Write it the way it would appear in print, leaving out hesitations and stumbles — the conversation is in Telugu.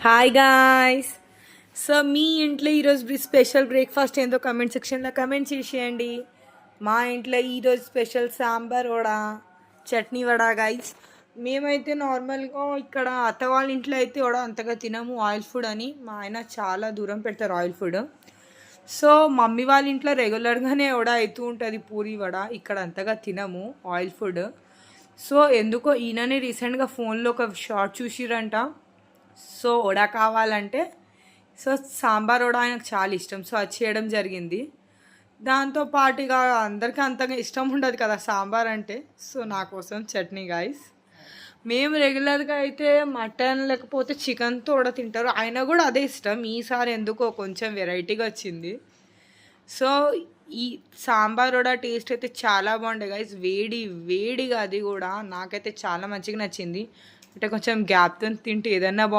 Hi guys. సో మీ ఇంట్లో ఈరోజు స్పెషల్ బ్రేక్ఫాస్ట్ ఏందో కమెంట్ సెక్షన్లో కమెంట్ చేసేయండి. మా ఇంట్లో ఈరోజు స్పెషల్ సాంబార్ వడ, చట్నీ వడ గాయ్స్. మేమైతే నార్మల్గా ఇక్కడ అత్త వాళ్ళ ఇంట్లో అయితే వడ అంతగా తినము, ఆయిల్ ఫుడ్ అని. మా ఆయన చాలా దూరం పెడతారు ఆయిల్ ఫుడ్. సో మమ్మీ వాళ్ళ ఇంట్లో రెగ్యులర్గానే వడ అవుతూ ఉంటుంది, పూరి వడ. ఇక్కడ అంతగా తినము ఆయిల్ ఫుడ్. సో ఎందుకో ఈయననే రీసెంట్గా ఫోన్లో ఒక షార్ట్ చూసిరంట. సో వడ కావాలంటే సో సాంబార్ వడ ఆయనకు చాలా ఇష్టం. సో అది చేయడం జరిగింది. దాంతో పాటుగా అందరికీ అంతగా ఇష్టం ఉండదు కదా సాంబార్ అంటే. సో నా కోసం చట్నీ గాయస్. మేము రెగ్యులర్గా అయితే మటన్ లేకపోతే చికెన్తో వడ తింటారు, ఆయన కూడా అదే ఇష్టం. ఈసారి ఎందుకో కొంచెం వెరైటీగా వచ్చింది. సో ఈ సాంబార్ వడ టేస్ట్ అయితే చాలా బాగుండే గైస్. వేడిగా అది కూడా నాకైతే చాలా మంచిగా నచ్చింది. అంటే కొంచెం గ్యాప్తో తింటే ఏదన్నా బాగుంటుంది.